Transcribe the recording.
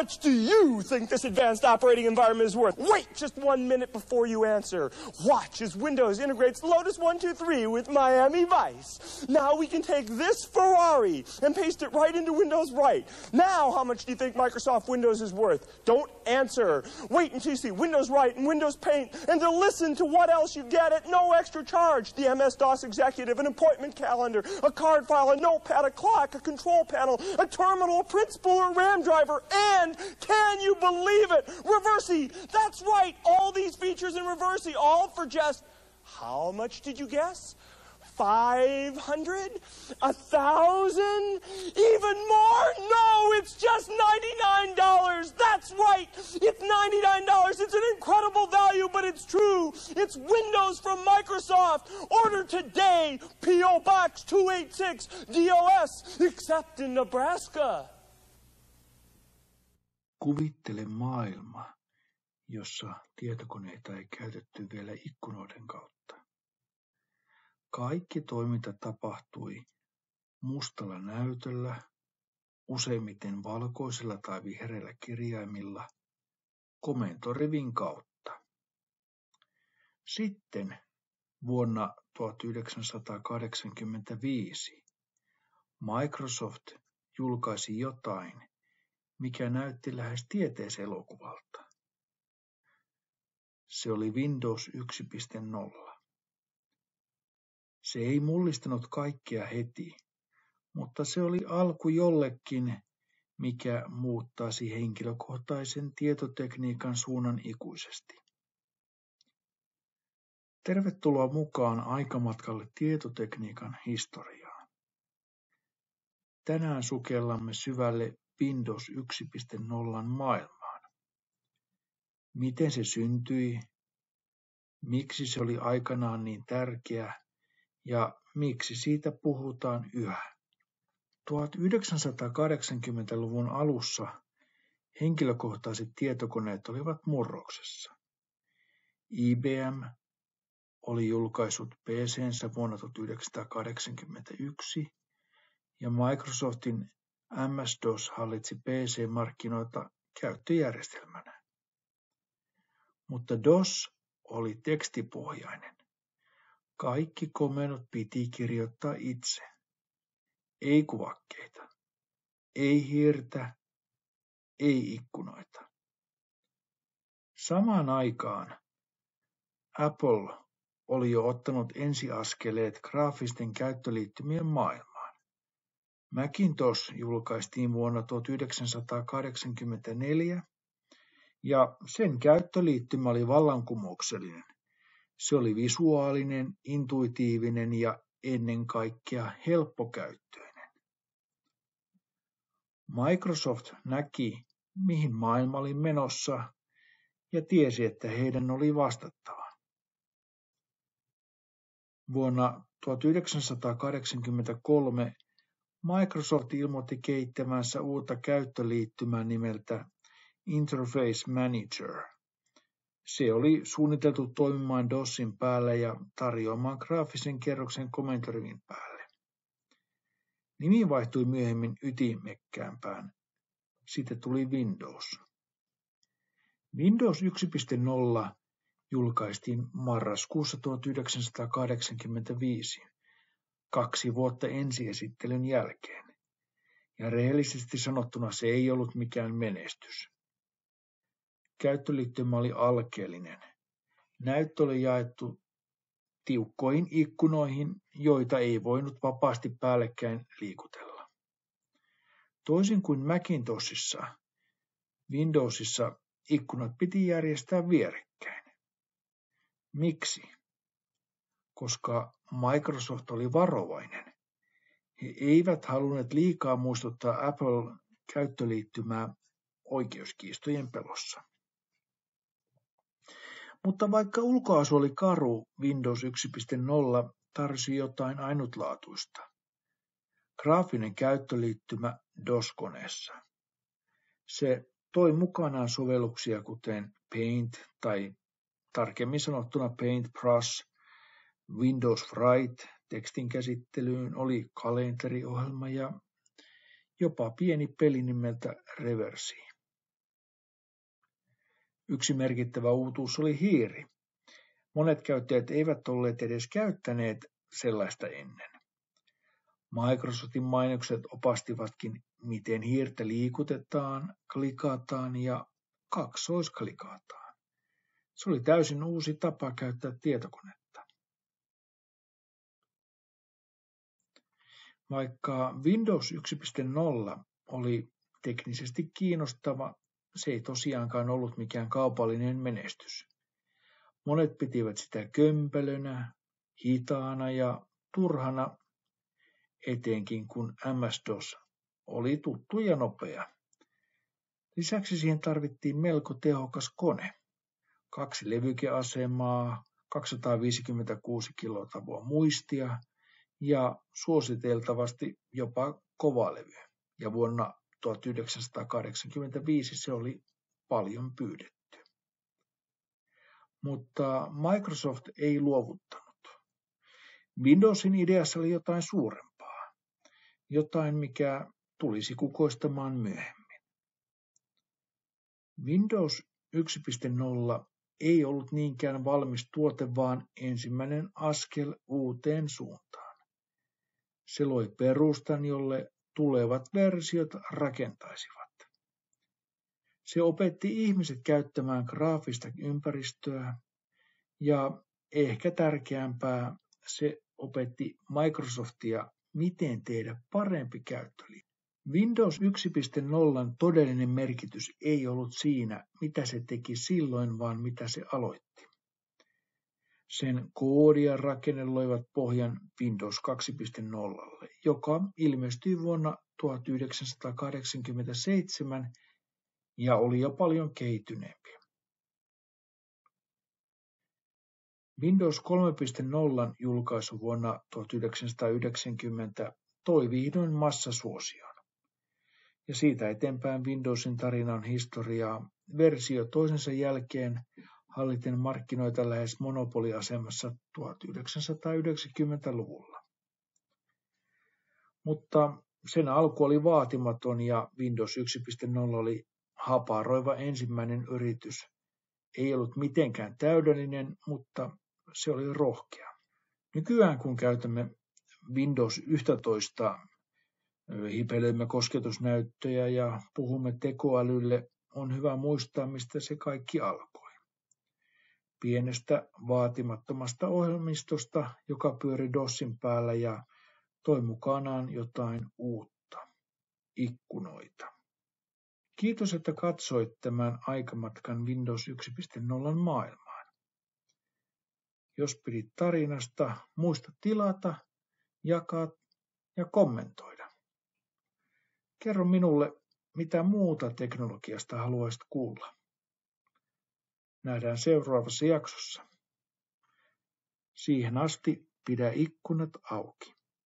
much do you think this advanced operating environment is worth? Wait just 1 minute before you answer. Watch as Windows integrates Lotus 123 with Miami Vice. Now we can take this Ferrari and paste it right into Windows Right. Now how much do you think Microsoft Windows is worth? Don't answer. Wait until you see Windows Right and Windows Paint, and then listen to what else you get at no extra charge. The MS-DOS Executive, an appointment calendar, a card file, a notepad, a clock, a control panel, a terminal, a print spool, a RAM driver, and, can you believe it, Reversi. That's right, all these features in Reversi, all for just, how much did you guess? 500? 1,000? Even more? No, it's just $99. That's right. It's $99. It's an incredible value, but it's true. It's Windows from Microsoft. Order today. P.O. Box 286 DOS, except in Nebraska. Kuvittele maailma, jossa tietokoneita ei käytetty vielä ikkunoiden kautta. Kaikki toiminta tapahtui mustalla näytöllä, useimmiten valkoisilla tai vihreillä kirjaimilla, komentorivin kautta. Sitten vuonna 1985 Microsoft julkaisi jotain, mikä näytti lähes tieteiselokuvalta. Se oli Windows 1.0. Se ei mullistanut kaikkea heti, mutta se oli alku jollekin, mikä muuttaisi henkilökohtaisen tietotekniikan suunnan ikuisesti. Tervetuloa mukaan aikamatkalle tietotekniikan historiaan. Tänään sukellamme syvälle Windows 1.0 maailmaan. Miten se syntyi, miksi se oli aikanaan niin tärkeä ja miksi siitä puhutaan yhä. 1980-luvun alussa henkilökohtaiset tietokoneet olivat murroksessa. IBM oli julkaissut PC:nsä vuonna 1981 ja Microsoftin MS-DOS hallitsi PC-markkinoita käyttöjärjestelmänä. Mutta DOS oli tekstipohjainen. Kaikki komennot piti kirjoittaa itse. Ei kuvakkeita, ei hiirtä, ei ikkunoita. Samaan aikaan Apple oli jo ottanut ensiaskeleet graafisten käyttöliittymien maailmaan. Macintosh julkaistiin vuonna 1984 ja sen käyttöliittymä oli vallankumouksellinen. Se oli visuaalinen, intuitiivinen ja ennen kaikkea helppokäyttöinen. Microsoft näki, mihin maailma oli menossa ja tiesi, että heidän oli vastattava. Vuonna 1983 Microsoft ilmoitti kehittämänsä uutta käyttöliittymää nimeltä Interface Manager. Se oli suunniteltu toimimaan DOSin päällä ja tarjoamaan graafisen kerroksen komentorivin päälle. Nimi vaihtui myöhemmin ytimekkäämpään. Siitä tuli Windows. Windows 1.0 julkaistiin marraskuussa 1985, 2 vuotta ensiesittelyn jälkeen. Ja rehellisesti sanottuna se ei ollut mikään menestys. Käyttöliittymä oli alkeellinen. Näyttö oli jaettu tiukkoihin ikkunoihin, joita ei voinut vapaasti päällekkäin liikutella. Toisin kuin Macintoshissa, Windowsissa ikkunat piti järjestää vierekkäin. Miksi? Koska Microsoft oli varovainen. He eivät halunneet liikaa muistuttaa Apple-käyttöliittymää oikeuskiistojen pelossa. Mutta vaikka ulkoasu oli karu, Windows 1.0 tarjosi jotain ainutlaatuista. Graafinen käyttöliittymä DOS-koneessa. Se toi mukanaan sovelluksia kuten Paint tai tarkemmin sanottuna Paintbrush, Windows Write tekstin käsittelyyn oli kalenteriohjelma ja jopa pieni peli nimeltä Reversi. Yksi merkittävä uutuus oli hiiri. Monet käyttäjät eivät olleet edes käyttäneet sellaista ennen. Microsoftin mainokset opastivatkin, miten hiirtä liikutetaan, klikataan ja kaksoisklikataan. Se oli täysin uusi tapa käyttää tietokonetta. Vaikka Windows 1.0 oli teknisesti kiinnostava, se ei tosiaankaan ollut mikään kaupallinen menestys. Monet pitivät sitä kömpelönä, hitaana ja turhana, etenkin kun MS-DOS oli tuttu ja nopea. Lisäksi siihen tarvittiin melko tehokas kone. 2 levykeasemaa, 256 kilotavua muistia ja suositeltavasti jopa kovalevy. Ja vuonna 1985 se oli paljon pyydetty. Mutta Microsoft ei luovuttanut. Windowsin ideassa oli jotain suurempaa. Jotain, mikä tulisi kukoistamaan myöhemmin. Windows 1.0 ei ollut niinkään valmis tuote, vaan ensimmäinen askel uuteen suuntaan. Se loi perustan, jolle tulevat versiot rakentaisivat. Se opetti ihmiset käyttämään graafista ympäristöä ja ehkä tärkeämpää, se opetti Microsoftia, miten tehdä parempi käyttöliite. Windows 1.0 todellinen merkitys ei ollut siinä, mitä se teki silloin, vaan mitä se aloitti. Sen koodi ja rakenne loivat pohjan Windows 2.0, joka ilmestyi vuonna 1987 ja oli jo paljon kehittyneempi. Windows 3.0 julkaisu vuonna 1990 toi vihdoin massasuosion. Ja siitä eteenpäin Windowsin tarina on historiaa versio toisensa jälkeen halliten markkinoita lähes monopoliasemassa 1990-luvulla. Mutta sen alku oli vaatimaton ja Windows 1.0 oli haparoiva ensimmäinen yritys. Ei ollut mitenkään täydellinen, mutta se oli rohkea. Nykyään kun käytämme Windows 11, hipelöimme kosketusnäyttöjä ja puhumme tekoälylle, on hyvä muistaa, mistä se kaikki alkoi. Pienestä vaatimattomasta ohjelmistosta, joka pyöri DOSin päällä ja toi mukanaan jotain uutta, ikkunoita. Kiitos, että katsoit tämän aikamatkan Windows 1.0 maailmaan. Jos pidit tarinasta, muista tilata, jakaa ja kommentoida. Kerro minulle, mitä muuta teknologiasta haluaisit kuulla. Nähdään seuraavassa jaksossa. Siihen asti pidä ikkunat auki.